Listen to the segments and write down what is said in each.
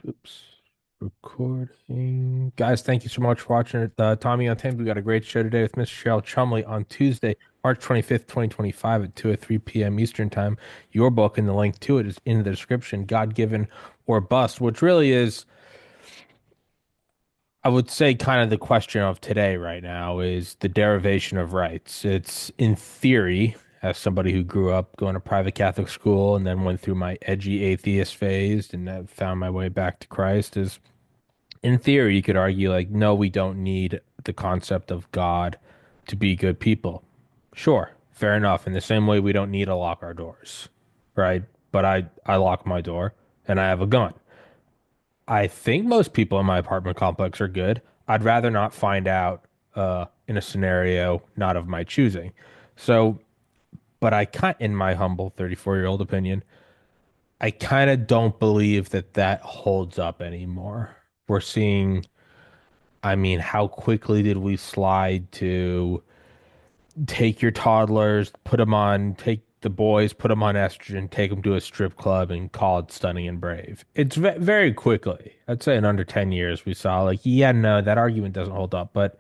Oops. Recording. Guys, thank you so much for watching it. Tommy on 10. We got a great show today with Miss Cheryl Chumley on Tuesday, March 25th, 2025 at 2 or 3 p.m. Eastern Time. Your book and the link to it is in the description. God Given or Bust, which really is, I would say, kind of the question of today right now is the derivation of rights. It's in theory, as somebody who grew up going to private Catholic school and then went through my edgy atheist phase and found my way back to Christ, is in theory, you could argue like, no, we don't need the concept of God to be good people. Sure, fair enough. In the same way, we don't need to lock our doors, right? But I lock my door and I have a gun. I think most people in my apartment complex are good. I'd rather not find out in a scenario not of my choosing. So, but in my humble 34-year-old opinion, I kind of don't believe that that holds up anymore. We're seeing, I mean, how quickly did we slide to take your toddlers, take the boys, put them on estrogen, take them to a strip club and call it stunning and brave? It's very quickly. I'd say in under 10 years, we saw like, yeah, no, that argument doesn't hold up. But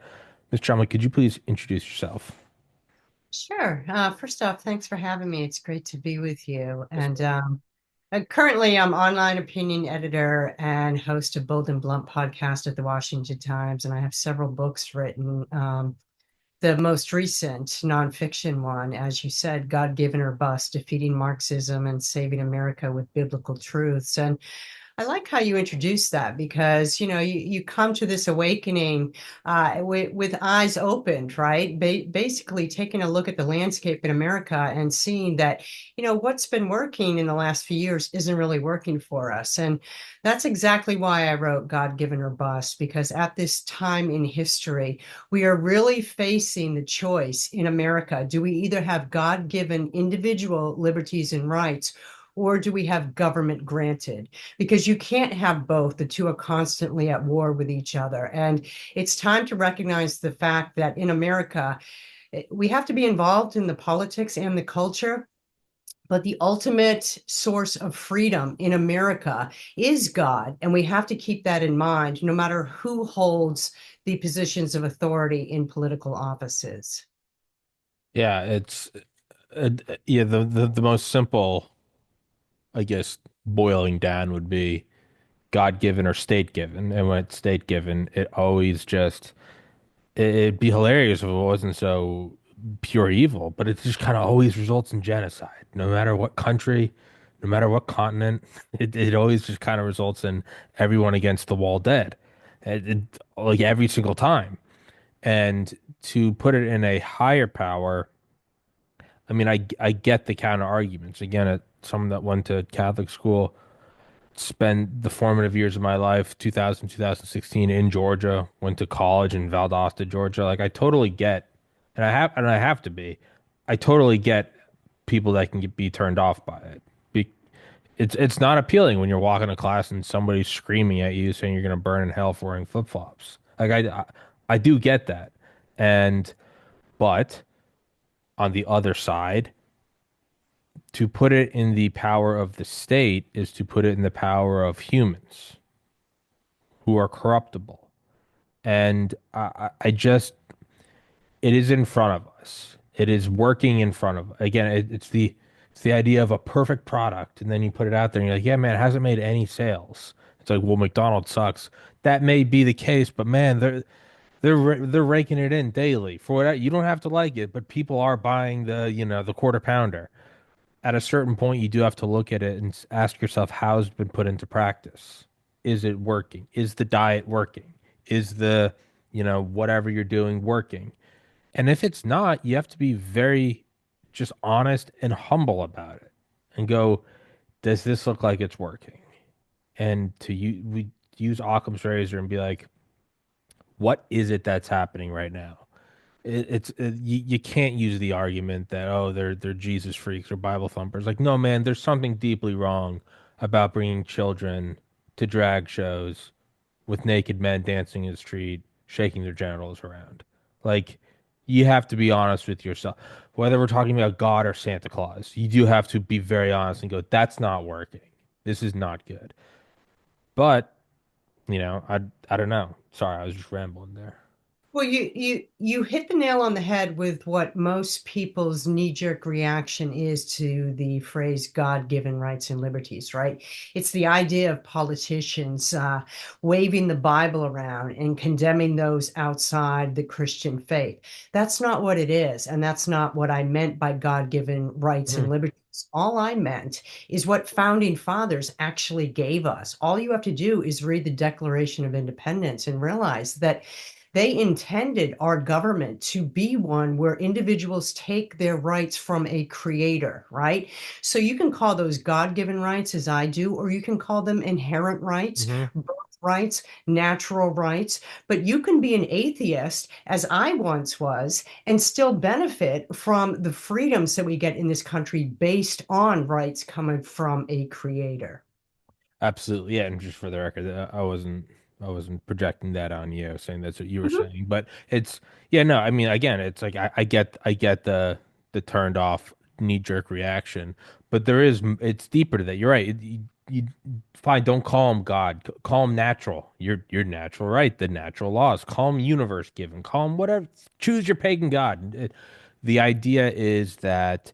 Ms. Chumley, could you please introduce yourself? Sure. First off, thanks for having me. It's great to be with you. Currently, I'm online opinion editor and host of Bold and Blunt podcast at the Washington Times, and I have several books written. The most recent nonfiction one, as you said, God Given or Bust, Defeating Marxism and Saving America with Biblical Truths. And I like how you introduced that because you come to this awakening with eyes opened, right? Basically, taking a look at the landscape in America and seeing that what's been working in the last few years isn't really working for us, and that's exactly why I wrote God Given or Bust, because at this time in history, we are really facing the choice in America: do we either have God given individual liberties and rights? Or do we have government granted? Because you can't have both. The two are constantly at war with each other. And it's time to recognize the fact that in America, we have to be involved in the politics and the culture. But the ultimate source of freedom in America is God. And we have to keep that in mind, no matter who holds the positions of authority in political offices. Yeah, it's yeah, the most simple, I guess, boiling down would be God given or state given. And when it's state given, it always just it'd be hilarious if it wasn't so pure evil, but it just kind of always results in genocide, no matter what country, no matter what continent. It always just kind of results in everyone against the wall dead, like every single time. And to put it in a higher power, I mean, I get the counter arguments. Again, someone that went to Catholic school, spent the formative years of my life, 2000, 2016 in Georgia, went to college in Valdosta, Georgia. Like I totally get, and I have to be, I totally get people that can be turned off by it. Be, it's not appealing when you're walking to class and somebody's screaming at you saying you're gonna burn in hell for wearing flip-flops. I do get that. And but on the other side, to put it in the power of the state is to put it in the power of humans who are corruptible. And I just, it is in front of us. It is working in front of, again, it's the idea of a perfect product. And then you put it out there and you're like, yeah, man, it hasn't made any sales. It's like, well, McDonald's sucks. That may be the case, but man, they're raking it in daily for what you don't have to like it, but people are buying the quarter pounder. At a certain point, you do have to look at it and ask yourself, how's it been put into practice? Is it working? Is the diet working? Is whatever you're doing working? And if it's not, you have to be very just honest and humble about it and go, does this look like it's working? And we use Occam's razor and be like, what is it that's happening right now? You can't use the argument that they're Jesus freaks or Bible thumpers. Like no man, there's something deeply wrong about bringing children to drag shows with naked men dancing in the street, shaking their genitals around. Like you have to be honest with yourself. Whether we're talking about God or Santa Claus, you do have to be very honest and go, that's not working. This is not good. But, I don't know. Sorry, I was just rambling there. Well, you hit the nail on the head with what most people's knee-jerk reaction is to the phrase God-given rights and liberties, right? It's the idea of politicians waving the Bible around and condemning those outside the Christian faith. That's not what it is, and that's not what I meant by God-given rights Mhm. and liberties. All I meant is what founding fathers actually gave us. All you have to do is read the Declaration of Independence and realize that they intended our government to be one where individuals take their rights from a creator, right? So you can call those God-given rights, as I do, or you can call them inherent rights, Hmm. birth rights, natural rights. But you can be an atheist, as I once was, and still benefit from the freedoms that we get in this country based on rights coming from a creator. Absolutely. Yeah, and just for the record, I wasn't projecting that on you, saying that's what you were Mhm. saying. But it's yeah, no, I mean again, it's like I get the turned off knee-jerk reaction, but it's deeper to that. You're right. You fine, don't call him God. Call him natural. You're natural, right? The natural laws. Call him universe given. Call him whatever. Choose your pagan God. The idea is that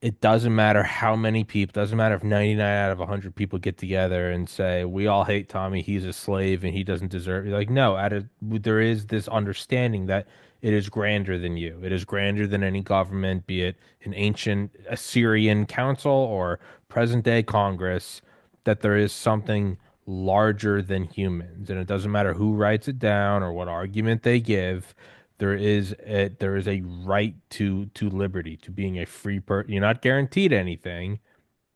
it doesn't matter how many people, doesn't matter if 99 out of 100 people get together and say, we all hate Tommy, he's a slave and he doesn't deserve it. Like, no, there is this understanding that it is grander than you. It is grander than any government, be it an ancient Assyrian council or present day Congress, that there is something larger than humans. And it doesn't matter who writes it down or what argument they give. There is a right to liberty, to being a free person. You're not guaranteed anything,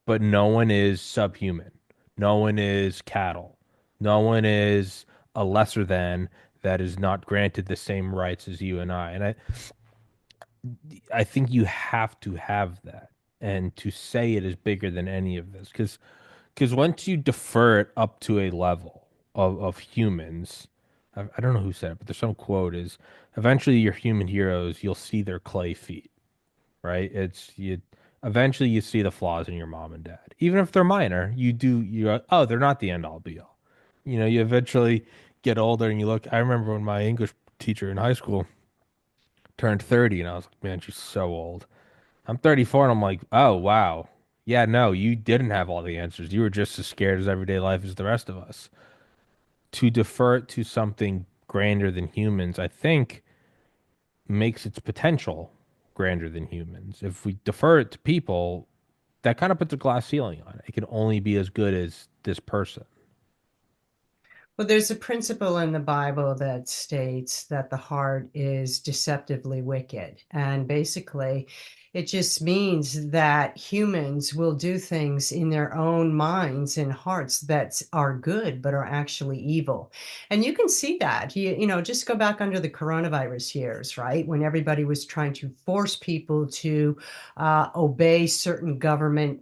but no one is subhuman. No one is cattle. No one is a lesser than that is not granted the same rights as you and I. And I think you have to have that, and to say it is bigger than any of this, because once you defer it up to a level of humans, I don't know who said it, but there's some quote is eventually your human heroes, you'll see their clay feet, right? Eventually you see the flaws in your mom and dad. Even if they're minor, oh, they're not the end all be all. You eventually get older and you look. I remember when my English teacher in high school turned 30 and I was like, man, she's so old. I'm 34 and I'm like, oh, wow. Yeah, no, you didn't have all the answers. You were just as scared as everyday life as the rest of us. To defer it to something grander than humans, I think makes its potential grander than humans. If we defer it to people, that kind of puts a glass ceiling on it. It can only be as good as this person. Well, there's a principle in the Bible that states that the heart is deceptively wicked. And basically, it just means that humans will do things in their own minds and hearts that are good, but are actually evil. And you can see that. Just go back under the coronavirus years, right? When everybody was trying to force people to obey certain government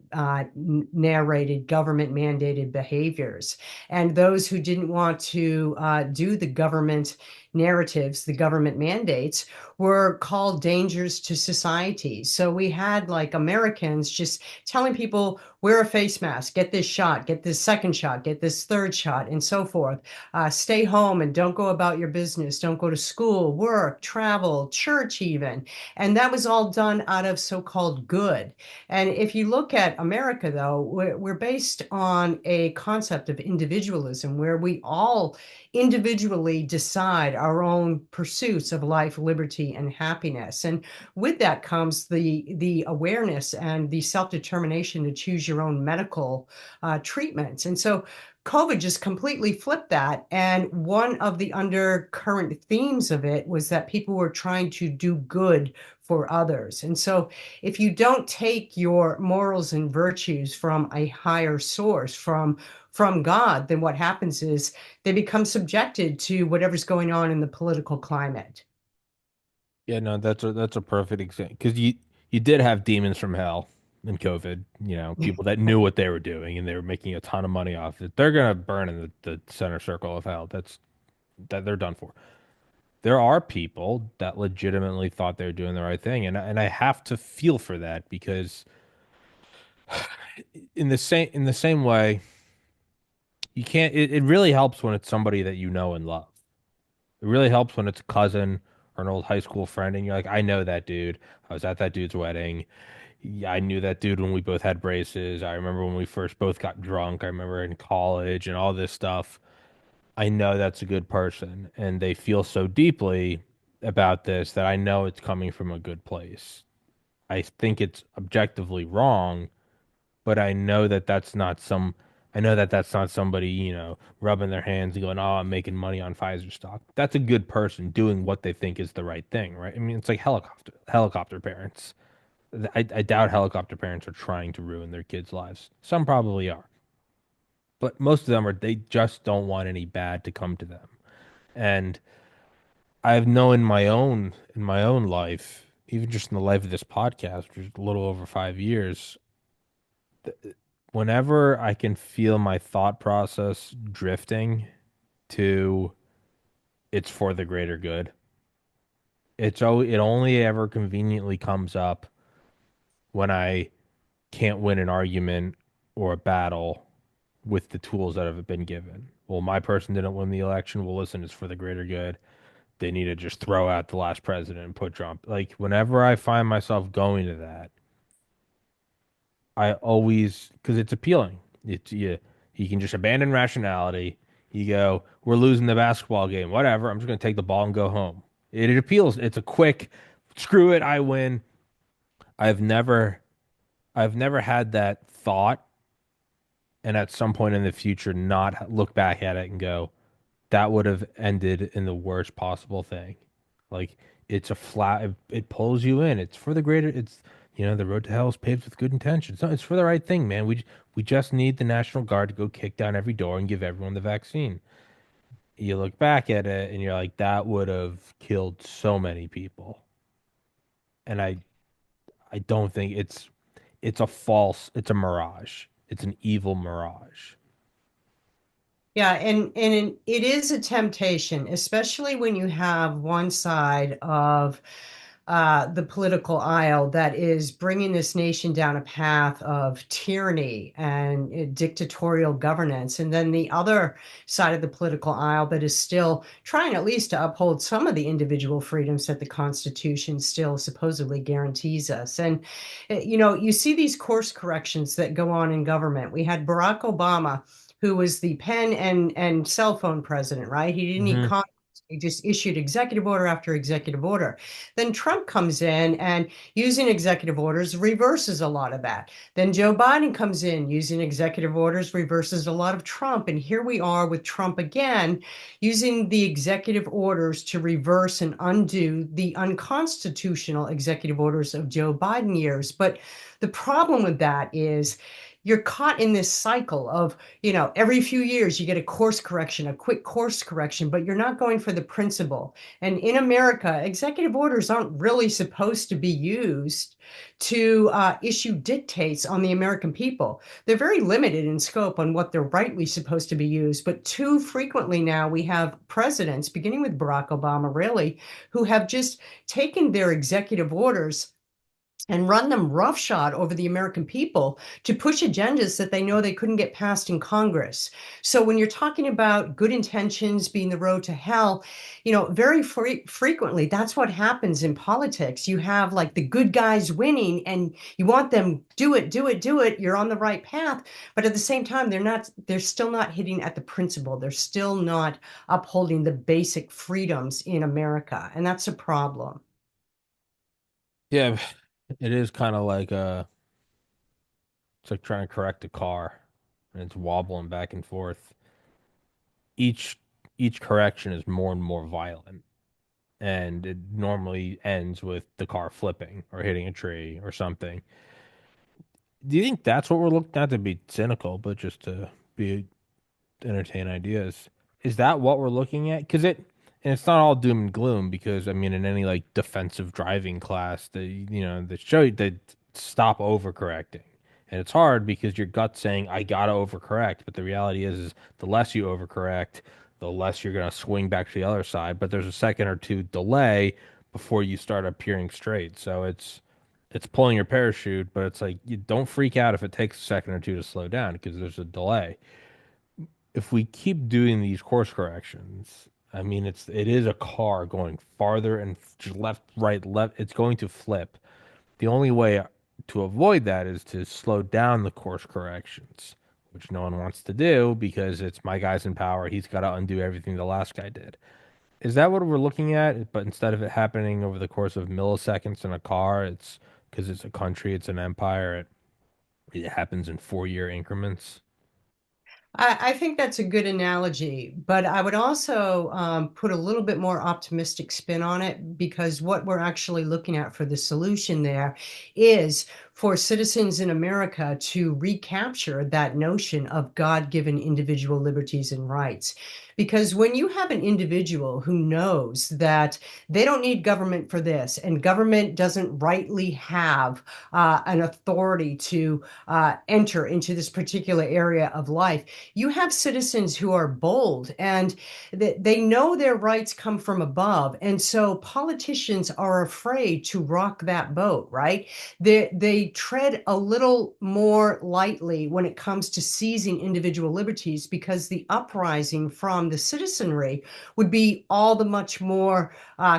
narrated, government mandated behaviors, and those who didn't want to do the government narratives, the government mandates, were called dangers to society. So we had like Americans just telling people, wear a face mask, get this shot, get this second shot, get this third shot, and so forth. Stay home and don't go about your business. Don't go to school, work, travel, church, even. And that was all done out of so called good. And if you look at America, though, we're based on a concept of individualism where we all individually decide our own pursuits of life, liberty, and happiness. And with that comes the awareness and the self-determination to choose your own medical treatments. And so COVID just completely flipped that. And one of the undercurrent themes of it was that people were trying to do good for others. And so if you don't take your morals and virtues from a higher source, from God, then what happens is they become subjected to whatever's going on in the political climate. Yeah, no, that's a perfect example because you did have demons from hell in COVID. People that knew what they were doing and they were making a ton of money off it. They're gonna burn in the center circle of hell. That they're done for. There are people that legitimately thought they were doing the right thing, and I have to feel for that because in the same way, you can't, it really helps when it's somebody that you know and love. It really helps when it's a cousin or an old high school friend and you're like, I know that dude. I was at that dude's wedding. Yeah, I knew that dude when we both had braces. I remember when we first both got drunk. I remember in college and all this stuff. I know that's a good person, and they feel so deeply about this that I know it's coming from a good place. I think it's objectively wrong, but I know that that's not somebody, rubbing their hands and going, "Oh, I'm making money on Pfizer stock." That's a good person doing what they think is the right thing, right? I mean, it's like helicopter parents. I doubt helicopter parents are trying to ruin their kids' lives. Some probably are, but most of them are, they just don't want any bad to come to them. And I've known in my own life, even just in the life of this podcast, which is a little over 5 years, whenever I can feel my thought process drifting to it's for the greater good, it only ever conveniently comes up when I can't win an argument or a battle with the tools that have been given. Well, my person didn't win the election. Well, listen, it's for the greater good. They need to just throw out the last president and put Trump. Like whenever I find myself going to that, I always, because it's appealing. It's you can just abandon rationality. You go, we're losing the basketball game. Whatever. I'm just gonna take the ball and go home. It appeals. It's a quick, screw it, I win. I've never I've never had that thought and at some point in the future not look back at it and go, that would have ended in the worst possible thing. Like it's a flat, it pulls you in. It's for the greater, the road to hell is paved with good intentions. No, it's for the right thing, man. We just need the National Guard to go kick down every door and give everyone the vaccine. You look back at it and you're like, that would have killed so many people. And I don't think it's a mirage. It's an evil mirage. Yeah, and it is a temptation, especially when you have one side of the political aisle that is bringing this nation down a path of tyranny and dictatorial governance, and then the other side of the political aisle that is still trying at least to uphold some of the individual freedoms that the Constitution still supposedly guarantees us. And you see these course corrections that go on in government. We had Barack Obama, who was the pen and cell phone president, right? He didn't need Hmm. Congress. He just issued executive order after executive order. Then Trump comes in and using executive orders reverses a lot of that. Then Joe Biden comes in using executive orders, reverses a lot of Trump. And here we are with Trump again, using the executive orders to reverse and undo the unconstitutional executive orders of Joe Biden years. But the problem with that is you're caught in this cycle of, every few years you get a course correction, a quick course correction, but you're not going for the principle. And in America, executive orders aren't really supposed to be used to issue dictates on the American people. They're very limited in scope on what they're rightly supposed to be used. But too frequently now we have presidents, beginning with Barack Obama, really, who have just taken their executive orders and run them roughshod over the American people to push agendas that they know they couldn't get passed in Congress. So when you're talking about good intentions being the road to hell, very frequently that's what happens in politics. You have like the good guys winning and you want them do it, do it, do it. You're on the right path, but at the same time they're still not hitting at the principle. They're still not upholding the basic freedoms in America, and that's a problem. Yeah, it is kind of like it's like trying to correct a car and it's wobbling back and forth. Each each correction is more and more violent, and it normally ends with the car flipping or hitting a tree or something. Do you think that's what we're looking at, to be cynical, but just to be entertain ideas? Is that what we're looking at? And it's not all doom and gloom because I mean, in any like defensive driving class, they show you to stop overcorrecting, and it's hard because your gut's saying I gotta overcorrect, but the reality is the less you overcorrect, the less you're gonna swing back to the other side. But there's a second or two delay before you start appearing straight, so it's pulling your parachute, but it's like you don't freak out if it takes a second or two to slow down because there's a delay. if we keep doing these course corrections, I mean, it is a car going farther and just left, right, left. It's going to flip. The only way to avoid that is to slow down the course corrections, which no one wants to do because it's my guy's in power. He's got to undo everything the last guy did. Is that what we're looking at? But instead of it happening over the course of milliseconds in a car, it's because it's a country, it's an empire. It happens in 4 year increments. I think that's a good analogy, but I would also put a little bit more optimistic spin on it because what we're actually looking at for the solution there is for citizens in America to recapture that notion of God-given individual liberties and rights. Because when you have an individual who knows that they don't need government for this, and government doesn't rightly have an authority to enter into this particular area of life, you have citizens who are bold and they know their rights come from above. And so politicians are afraid to rock that boat, right? They tread a little more lightly when it comes to seizing individual liberties because the uprising from the citizenry would be all the much more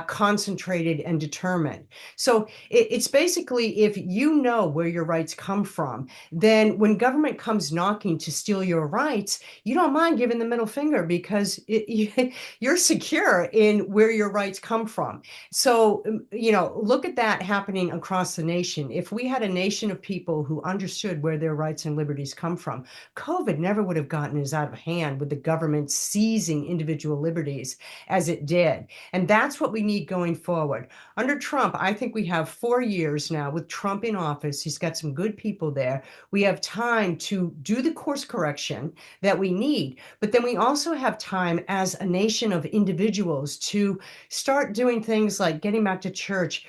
concentrated and determined. So it's basically if you know where your rights come from, then when government comes knocking to steal your rights, you don't mind giving the middle finger because you're secure in where your rights come from. So, look at that happening across the nation. If we had a nation of people who understood where their rights and liberties come from, COVID never would have gotten as out of hand with the government seizing individual liberties as it did. And that's what we need going forward. Under Trump, I think we have 4 years now with Trump in office. He's got some good people there. We have time to do the course correction that we need, but then we also have time as a nation of individuals to start doing things like getting back to church,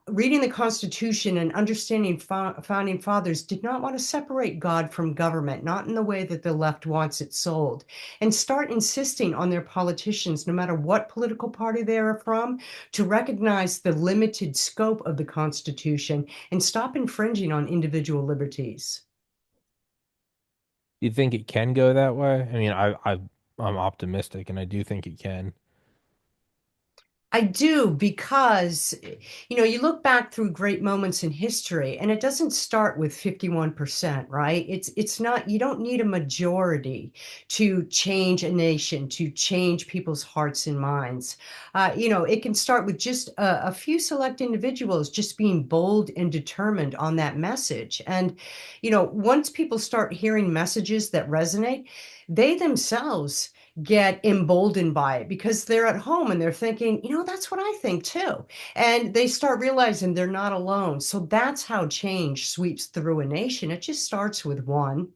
reading the Constitution, and understanding founding fathers did not want to separate God from government, not in the way that the left wants it sold, and start insisting on their politicians, no matter what political party they are from, to recognize the limited scope of the Constitution and stop infringing on individual liberties. You think it can go that way? I mean, I'm optimistic, and I do think it can. I do because, you look back through great moments in history and it doesn't start with 51%, right? It's not, you don't need a majority to change a nation, to change people's hearts and minds. It can start with just a few select individuals just being bold and determined on that message. And, once people start hearing messages that resonate, they themselves get emboldened by it because they're at home and they're thinking, that's what I think too. And they start realizing they're not alone. So that's how change sweeps through a nation. It just starts with one.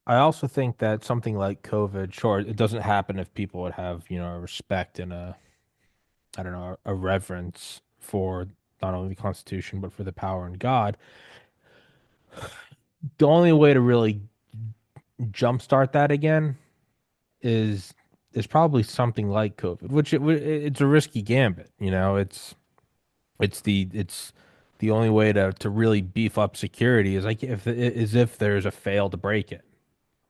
I also think that something like COVID, sure, it doesn't happen if people would have, a respect and I don't know, a reverence for not only the Constitution, but for the power in God. The only way to really jumpstart that again is is probably something like COVID, which it's a risky gambit, it's the only way to really beef up security is like if there's a fail to break it.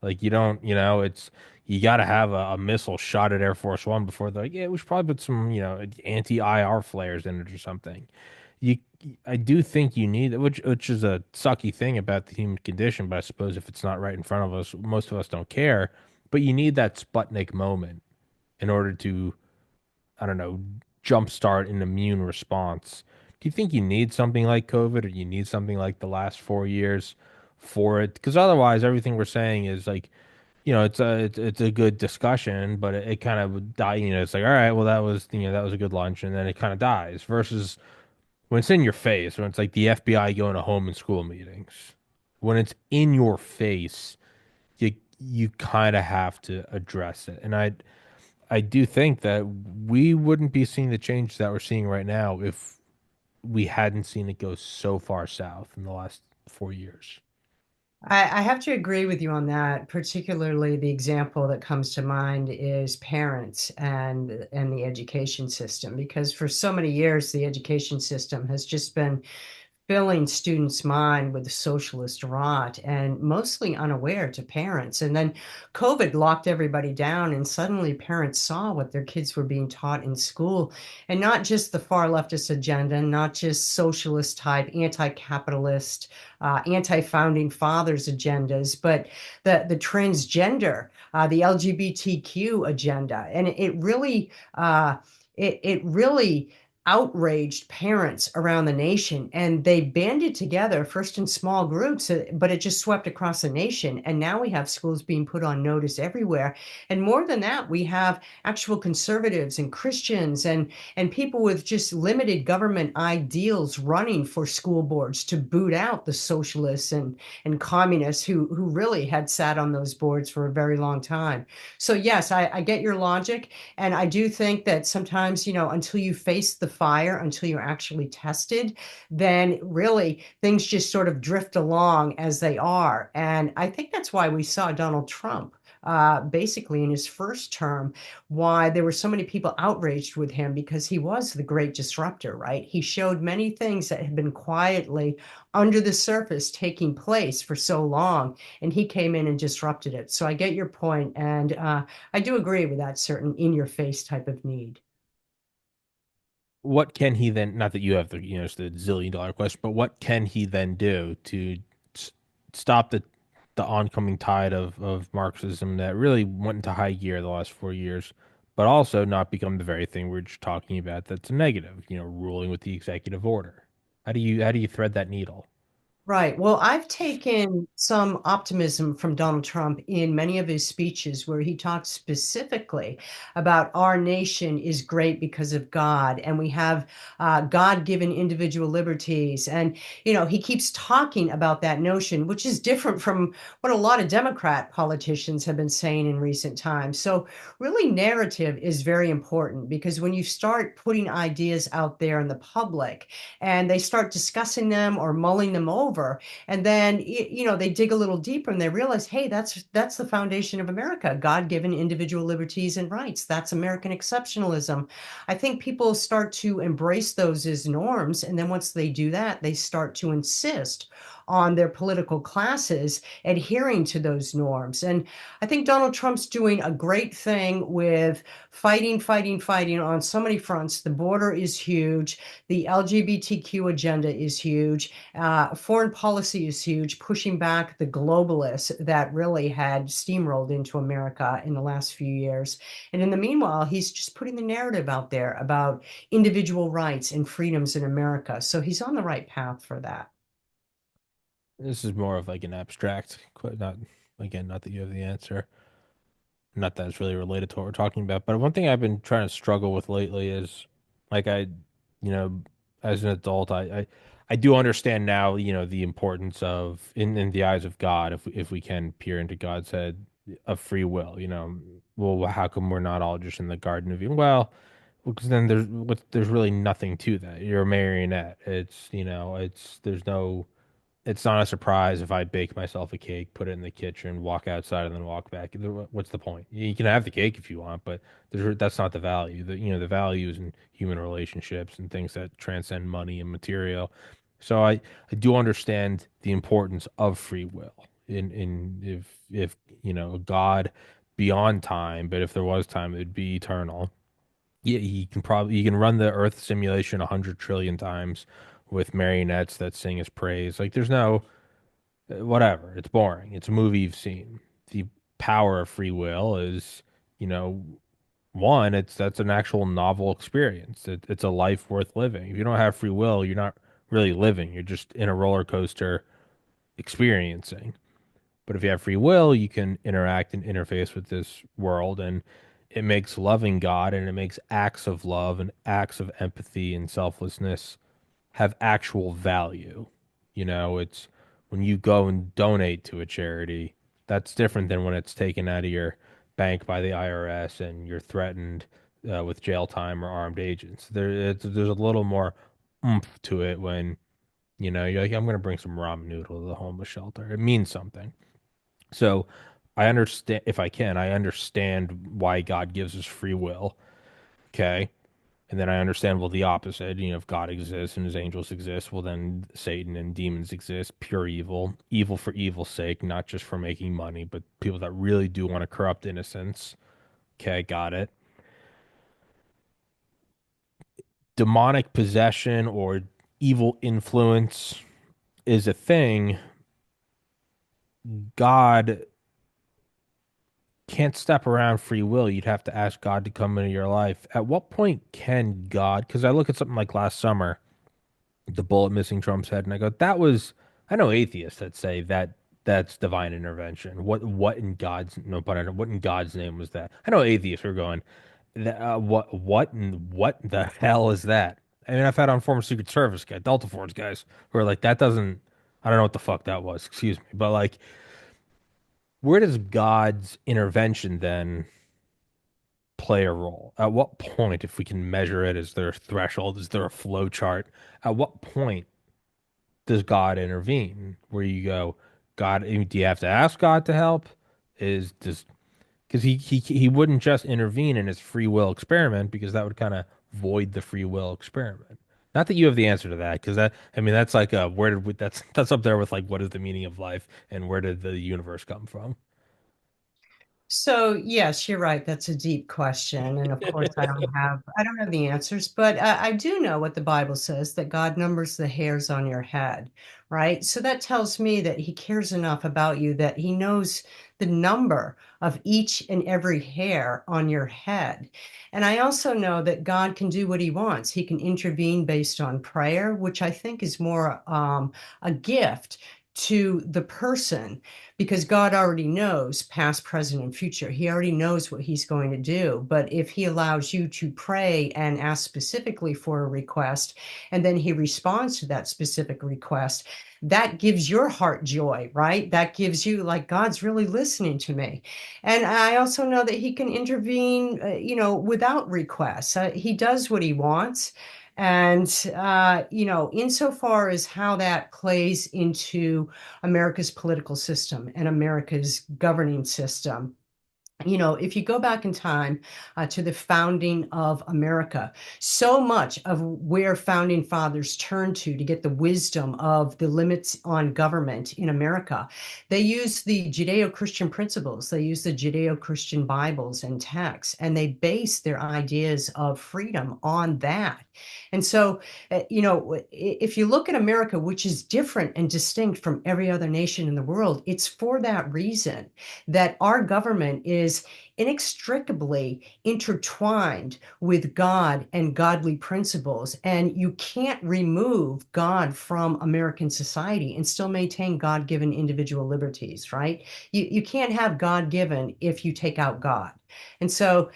Like you don't, it's you got to have a missile shot at Air Force One before they're like, yeah, we should probably put some, anti-IR flares in it or something. You, I do think you need, which is a sucky thing about the human condition, but I suppose if it's not right in front of us, most of us don't care. But you need that Sputnik moment in order to, I don't know, jumpstart an immune response. Do you think you need something like COVID or you need something like the last 4 years for it? Because otherwise, everything we're saying is like, it's a good discussion, but it kind of would die. It's like, all right, well, that was a good lunch, and then it kind of dies. Versus when it's in your face, when it's like the FBI going to home and school meetings, when it's in your face, you kind of have to address it. And I do think that we wouldn't be seeing the change that we're seeing right now if we hadn't seen it go so far south in the last 4 years. I have to agree with you on that. Particularly, the example that comes to mind is parents and the education system, because for so many years the education system has just been filling students' mind with socialist rot and mostly unaware to parents. And then COVID locked everybody down, and suddenly parents saw what their kids were being taught in school, and not just the far leftist agenda, not just socialist type, anti-capitalist, anti-founding fathers agendas, but the transgender, the LGBTQ agenda, and it really outraged parents around the nation, and they banded together first in small groups, but it just swept across the nation, and now we have schools being put on notice everywhere. And more than that, we have actual conservatives and Christians and people with just limited government ideals running for school boards to boot out the socialists and communists who really had sat on those boards for a very long time. So yes, I get your logic. And I do think that sometimes, until you face the fire, until you're actually tested, then really things just sort of drift along as they are. And I think that's why we saw Donald Trump. Basically, in his first term, why there were so many people outraged with him, because he was the great disruptor, right? He showed many things that had been quietly under the surface taking place for so long, and he came in and disrupted it. So I get your point, and I do agree with that certain in your face type of need. What can he then, not that you have the, it's the zillion-dollar question, but what can he then do to s- stop the oncoming tide of Marxism that really went into high gear the last 4 years, but also not become the very thing we're just talking about that's a negative, ruling with the executive order. How do you thread that needle? Right. Well, I've taken some optimism from Donald Trump in many of his speeches where he talks specifically about our nation is great because of God, and we have God-given individual liberties. And, he keeps talking about that notion, which is different from what a lot of Democrat politicians have been saying in recent times. So, really, narrative is very important, because when you start putting ideas out there in the public and they start discussing them or mulling them over, and then they dig a little deeper and they realize, hey, that's the foundation of America: God-given individual liberties and rights. That's American exceptionalism. I think people start to embrace those as norms, and then once they do that, they start to insist on their political classes adhering to those norms. And I think Donald Trump's doing a great thing with fighting on so many fronts. The border is huge. The LGBTQ agenda is huge. Foreign policy is huge, pushing back the globalists that really had steamrolled into America in the last few years. And in the meanwhile, he's just putting the narrative out there about individual rights and freedoms in America. So he's on the right path for that. This is more of like an abstract, not again, not that you have the answer. Not that it's really related to what we're talking about, but one thing I've been trying to struggle with lately is like you know, as an adult, I do understand now, the importance of in the eyes of God, if we can peer into God's head, of free will, well, how come we're not all just in the Garden of Eden? Well, because then there's really nothing to that. You're a marionette. There's no it's not a surprise if I bake myself a cake, put it in the kitchen, walk outside, and then walk back. What's the point? You can have the cake if you want, but that's not the value. The value is in human relationships and things that transcend money and material. So I do understand the importance of free will in if a God beyond time, but if there was time, it'd be eternal. Yeah, you can run the Earth simulation 100 trillion times with marionettes that sing his praise. Like there's no whatever. It's boring. It's a movie you've seen. The power of free will is, you know, one, that's an actual novel experience. It's a life worth living. If you don't have free will, you're not really living. You're just in a roller coaster experiencing. But if you have free will, you can interact and interface with this world, and it makes loving God and it makes acts of love and acts of empathy and selflessness have actual value. It's when you go and donate to a charity, that's different than when it's taken out of your bank by the IRS and you're threatened with jail time or armed agents. There's a little more oomph to it when, you're like, I'm going to bring some ramen noodle to the homeless shelter. It means something. So I understand, if I can, I understand why God gives us free will. Okay. And then I understand, well, the opposite, if God exists and his angels exist, well, then Satan and demons exist, pure evil, evil for evil's sake, not just for making money, but people that really do want to corrupt innocence. Okay, got it. Demonic possession or evil influence is a thing. God can't step around free will. You'd have to ask God to come into your life. At what point can God? Because I look at something like last summer, the bullet missing Trump's head, and I go, that was. I know atheists that say that that's divine intervention. What in God's no pun intended, what in God's name was that? I know atheists are going, what the hell is that? I mean, I've had on former Secret Service guy, Delta Force guys, who are like, that doesn't. I don't know what the fuck that was. Excuse me, but like, where does God's intervention then play a role? At what point, if we can measure it, is there a threshold? Is there a flow chart? At what point does God intervene? Where you go, God, do you have to ask God to help? Is does because he wouldn't just intervene in his free will experiment because that would kind of void the free will experiment. Not that you have the answer to that, because that I mean that's like where did we, that's up there with like what is the meaning of life and where did the universe come from? So yes, you're right. That's a deep question, and of course, I don't have the answers, but I do know what the Bible says that God numbers the hairs on your head, right? So that tells me that He cares enough about you that He knows the number of each and every hair on your head. And I also know that God can do what He wants. He can intervene based on prayer, which I think is more a gift to the person because God already knows past, present, and future. He already knows what he's going to do. But if he allows you to pray and ask specifically for a request, and then he responds to that specific request, that gives your heart joy, right? That gives you like, God's really listening to me. And I also know that he can intervene, without requests. He does what he wants. And, insofar as how that plays into America's political system and America's governing system. If you go back in time to the founding of America, so much of where founding fathers turned to get the wisdom of the limits on government in America, they used the Judeo-Christian principles, they used the Judeo-Christian Bibles and texts, and they based their ideas of freedom on that. And so, if you look at America, which is different and distinct from every other nation in the world, it's for that reason that our government is inextricably intertwined with God and godly principles. And you can't remove God from American society and still maintain God given individual liberties, right? You can't have God given if you take out God. And so,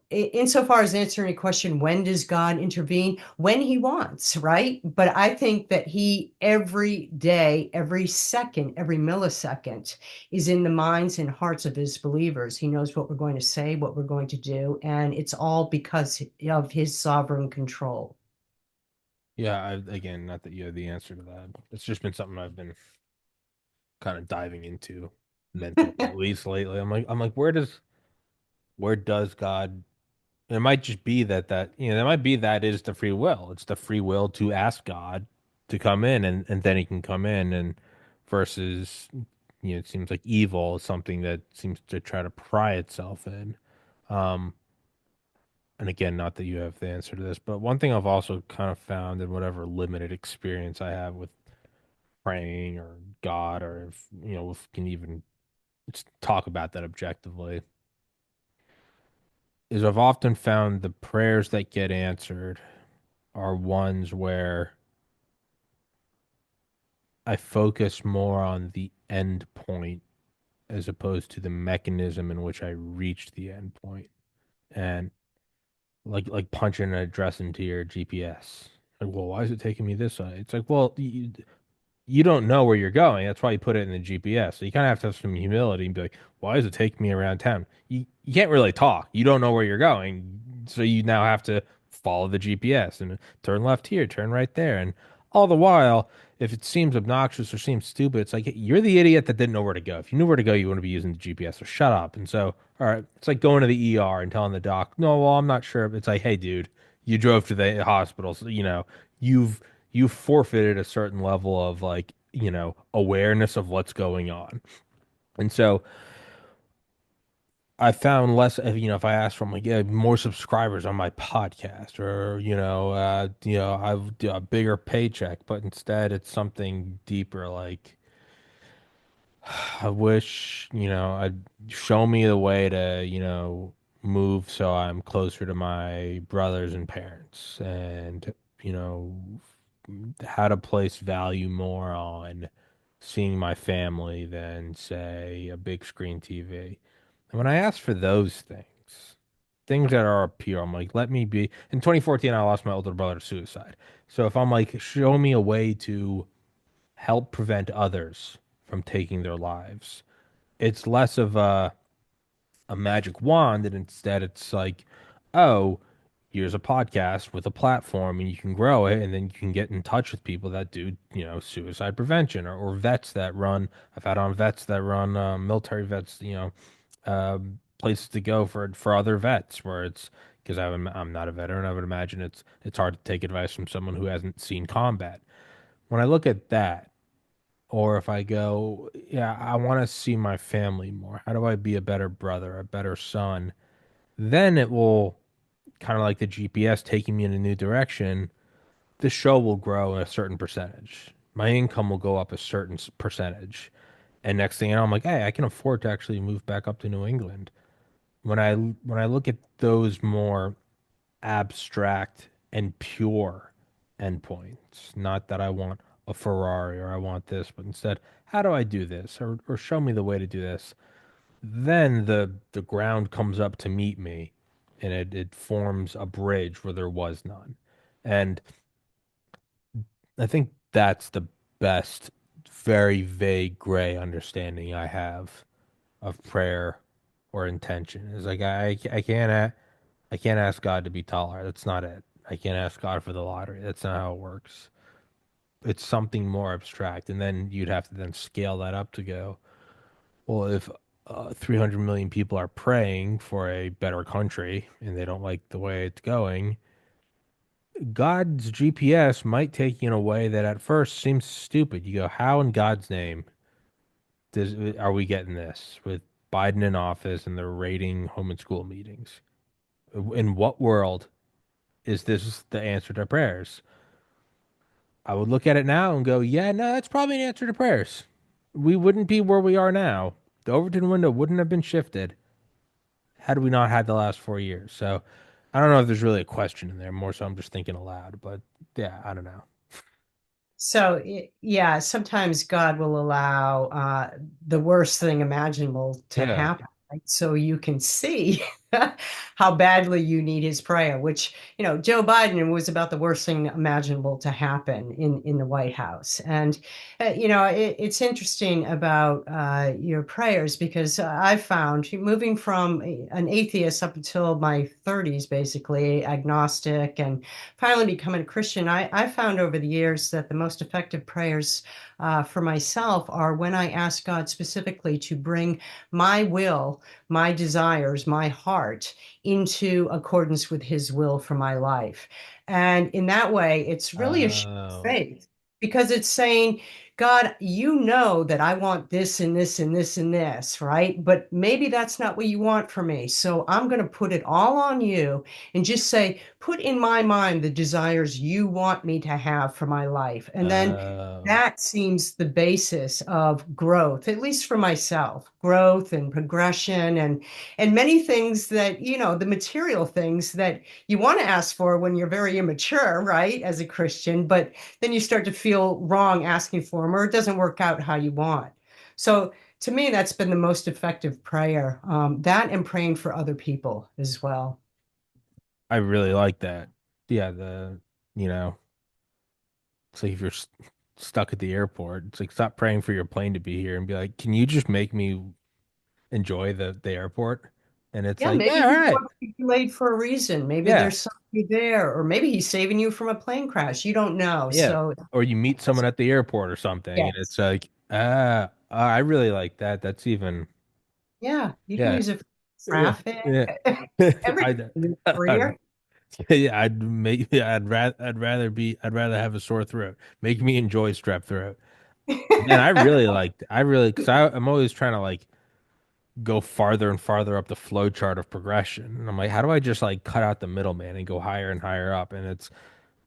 insofar as answering a question, when does God intervene? When he wants, right? But I think that he, every day, every second, every millisecond, is in the minds and hearts of his believers. He knows what we're going to say, what we're going to do, and it's all because of his sovereign control. Yeah, again, not that you have the answer to that. It's just been something I've been kind of diving into mentally, at least lately. I'm like, where does God? It might just be that might be that is the free will. It's the free will to ask God to come in, and then He can come in, and versus it seems like evil is something that seems to try to pry itself in. Um, and again, not that you have the answer to this, but one thing I've also kind of found in whatever limited experience I have with praying or God, or if can even just talk about that objectively, is I've often found the prayers that get answered are ones where I focus more on the end point as opposed to the mechanism in which I reached the end point. And like punching an address into your GPS. Like, well, why is it taking me this way? It's like, well, you don't know where you're going. That's why you put it in the GPS. So you kind of have to have some humility and be like, why does it take me around town? You can't really talk. You don't know where you're going. So you now have to follow the GPS and turn left here, turn right there. And all the while, if it seems obnoxious or seems stupid, it's like you're the idiot that didn't know where to go. If you knew where to go, you wouldn't be using the GPS. So shut up. And so, all right, it's like going to the ER and telling the doc, no, well, I'm not sure. It's like, hey, dude, you drove to the hospital, so you've you've forfeited a certain level of like awareness of what's going on. And so I found less of, if I asked for like, yeah, more subscribers on my podcast or, I've a bigger paycheck, but instead it's something deeper. Like I wish, I'd show me the way to, move so I'm closer to my brothers and parents and, you know, how to place value more on seeing my family than, say, a big screen TV. And when I ask for those things, things that are pure, I'm like, let me be. In 2014, I lost my older brother to suicide. So if I'm like, show me a way to help prevent others from taking their lives, it's less of a magic wand, and instead it's like, oh, here's a podcast with a platform, and you can grow it, and then you can get in touch with people that do, suicide prevention, or vets that run. I've had on vets that run military vets, places to go for other vets where it's because I'm not a veteran. I would imagine it's hard to take advice from someone who hasn't seen combat. When I look at that, or if I go, yeah, I want to see my family more. How do I be a better brother, a better son? Then it will kind of like the GPS taking me in a new direction. The show will grow a certain percentage. My income will go up a certain percentage. And next thing you know, I'm like, hey, I can afford to actually move back up to New England. When I look at those more abstract and pure endpoints. Not that I want a Ferrari or I want this, but instead, how do I do this? Or show me the way to do this. Then the ground comes up to meet me and it forms a bridge where there was none. And I think that's the best, very vague gray understanding I have of prayer or intention. Is like I can't ask God to be taller. That's not it. I can't ask God for the lottery. That's not how it works. It's something more abstract. And then you'd have to then scale that up to go, well, if 300 million people are praying for a better country and they don't like the way it's going, God's GPS might take you in a way that at first seems stupid. You go, how in God's name are we getting this with Biden in office and they're raiding home and school meetings? In what world is this the answer to prayers? I would look at it now and go, yeah, no, that's probably an answer to prayers. We wouldn't be where we are now. The Overton window wouldn't have been shifted had we not had the last 4 years. So I don't know if there's really a question in there. More so, I'm just thinking aloud. But yeah, I don't know. So, yeah, sometimes God will allow the worst thing imaginable to Yeah. happen, right? So you can see how badly you need his prayer, which, Joe Biden was about the worst thing imaginable to happen in the White House. And, it's interesting about your prayers because I found moving from an atheist up until my 30s, basically agnostic and finally becoming a Christian, I found over the years that the most effective prayers for myself are when I ask God specifically to bring my will, my desires, my heart into accordance with His will for my life. And in that way, it's really a show of Oh, faith because it's saying, God, you know that I want this and this and this and this, right? But maybe that's not what you want for me. So I'm going to put it all on you and just say, put in my mind the desires you want me to have for my life. And then oh, that seems the basis of growth, at least for myself, growth and progression and many things that, the material things that you want to ask for when you're very immature, right, as a Christian, but then you start to feel wrong asking for them or it doesn't work out how you want. So to me, that's been the most effective prayer. That and praying for other people as well. I really like that. Yeah, you know, it's like if you're stuck at the airport, it's like stop praying for your plane to be here and be like, can you just make me enjoy the airport? And it's Yeah, like, maybe yeah, all he right. wants to be delayed for a reason. Maybe Yeah. there's something you there, or maybe he's saving you from a plane crash. You don't know. Yeah. So, Or you meet someone at the airport or something, and yes. it's like, I really like that. That's even, Yeah, you can yeah, use it for yeah, traffic, yeah. everything I, in your I, career. yeah, yeah, I'd rather have a sore throat. Make me enjoy strep throat. Man, I really, because I'm always trying to like go farther and farther up the flow chart of progression. And I'm like, how do I just like cut out the middleman and go higher and higher up? And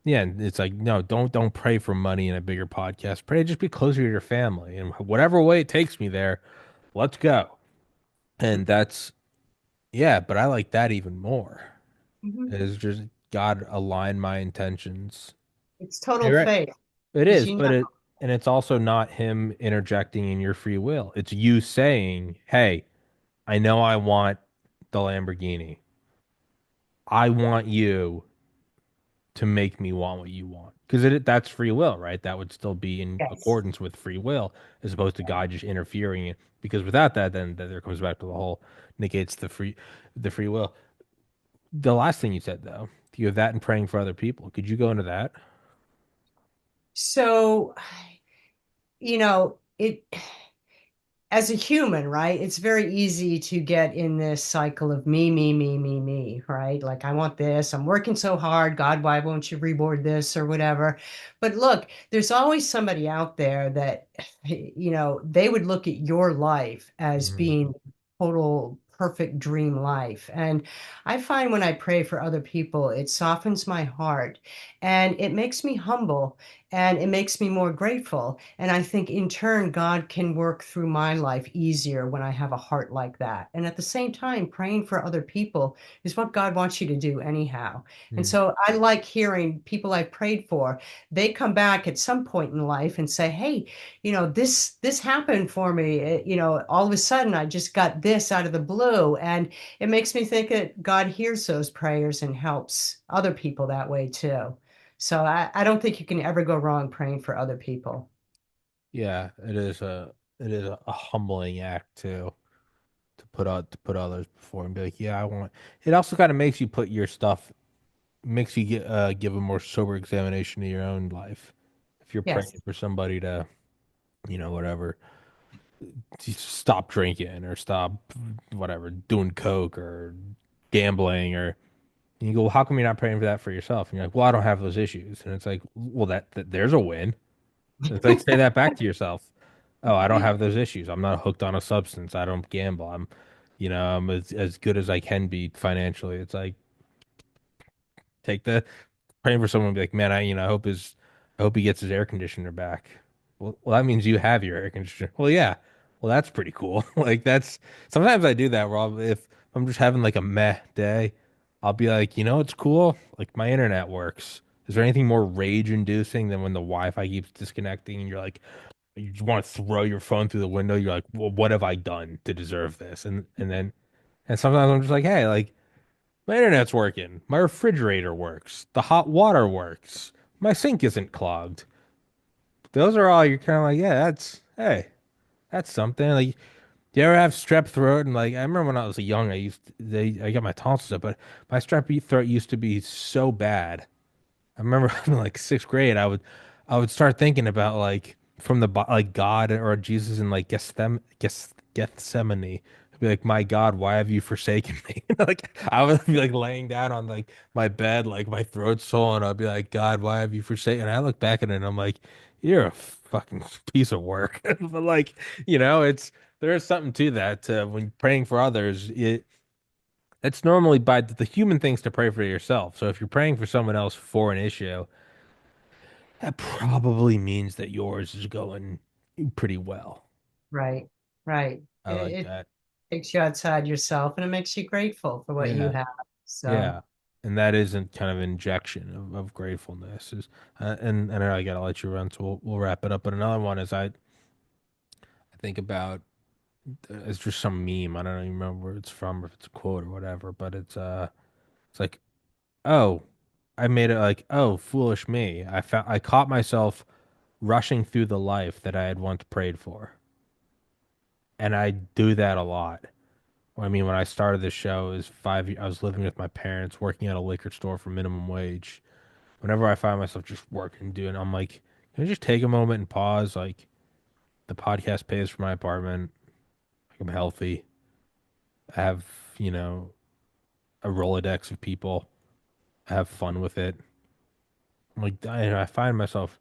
yeah, and it's like, no, don't pray for money in a bigger podcast. Pray to just be closer to your family. And whatever way it takes me there, let's go. And that's, yeah, but I like that even more. Mhm. Is just God align my intentions. It's total You're right. faith It because is, you but know, and it's also not him interjecting in your free will. It's you saying, "Hey, I know I want the Lamborghini. I want you to make me want what you want." Because that's free will, right? That would still be in yes. accordance with free will, as opposed to God just interfering in. Because without that, then there comes back to the whole negates the free will. The last thing you said, though, you have that and praying for other people. Could you go into that? So, it as a human, right? It's very easy to get in this cycle of me, right? Like, I want this. I'm working so hard. God, why won't you reward this or whatever? But look, there's always somebody out there that, they would look at your life as Hmm. being total perfect dream life. And I find when I pray for other people, it softens my heart and it makes me humble and it makes me more grateful. And I think in turn, God can work through my life easier when I have a heart like that. And at the same time, praying for other people is what God wants you to do anyhow. And so I like hearing people I prayed for, they come back at some point in life and say, hey, this happened for me. All of a sudden I just got this out of the blue. And it makes me think that God hears those prayers and helps other people that way too. So I don't think you can ever go wrong praying for other people. Yeah, it is a humbling act to put others before and be like, yeah, I want. It also kind of makes you put your stuff makes you give a more sober examination of your own life. If you're Yes, praying for somebody to, whatever, to stop drinking or stop whatever doing coke or gambling or and you go, well, how come you're not praying for that for yourself? And you're like, well, I don't have those issues. And it's like, well, that there's a win. It's like say that back to yourself. Oh, I don't have those issues. I'm not hooked on a substance. I don't gamble. I'm as good as I can be financially. It's like take the praying for someone and be like, man, I hope he gets his air conditioner back. Well, that means you have your air conditioner. Well, yeah. Well, that's pretty cool. Like that's sometimes I do that where if I'm just having like a meh day, I'll be like, it's cool. Like my internet works. Is there anything more rage inducing than when the Wi-Fi keeps disconnecting and you're like, you just want to throw your phone through the window? You're like, well, what have I done to deserve this? And sometimes I'm just like, hey, like my internet's working. My refrigerator works. The hot water works. My sink isn't clogged. Those are all you're kind of like, yeah, hey, that's something. Like, do you ever have strep throat? And like, I remember when I was young, I got my tonsils up, but my strep throat used to be so bad. I remember in like sixth grade, I would start thinking about like from like God or Jesus in like Gethsemane. I'd be like, my God, why have you forsaken me? Like I would be like laying down on like my bed, like my throat's swollen. I'd be like, God, why have you forsaken? And I look back at it and I'm like, you're a fucking piece of work. But like, there is something to that. When praying for others, it's normally by the human things to pray for yourself. So if you're praying for someone else for an issue, that probably means that yours is going pretty well. right, right. I like It that. takes you outside yourself and it makes you grateful for what you Yeah. have. So, Yeah. And that isn't kind of injection of gratefulness is and I gotta let you run, so we'll wrap it up. But another one is I think about it's just some meme. I don't even remember where it's from, or if it's a quote or whatever, but it's like, oh, I made it like, oh, foolish me. I caught myself rushing through the life that I had once prayed for. And I do that a lot. I mean, when I started this show, is I was living with my parents, working at a liquor store for minimum wage. Whenever I find myself just working, doing, I'm like, can I just take a moment and pause? Like, the podcast pays for my apartment. Like, I'm healthy. I have, you know, a Rolodex of people. I have fun with it. I'm like, I find myself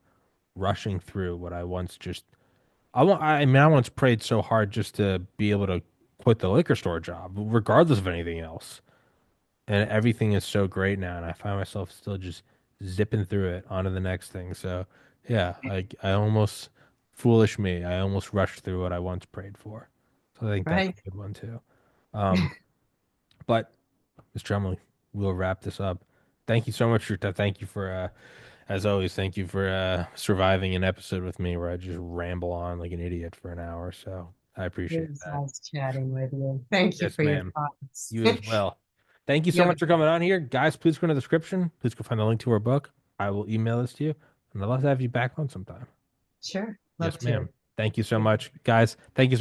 rushing through what I once just, I mean, I once prayed so hard just to be able to quit the liquor store job, regardless of anything else. And everything is so great now, and I find myself still just zipping through it onto the next thing. So, yeah, I almost foolish me. I almost rushed through what I once prayed for. So I think that's Right. a good one too. Um, but Mr. Chumley, we'll wrap this up. Thank you so much for thank you for as always, thank you for surviving an episode with me where I just ramble on like an idiot for an hour. So I It appreciate was that. nice chatting with you. Thank you Yes, for your ma'am. thoughts. You as well. Thank you You so have a much for coming on here. Guys, please go in the description. Please go find the link to our book. I will email this to you. And I'd love to have you back on sometime. sure. Love Yes, to. ma'am. Thank you so much. Guys, thank you.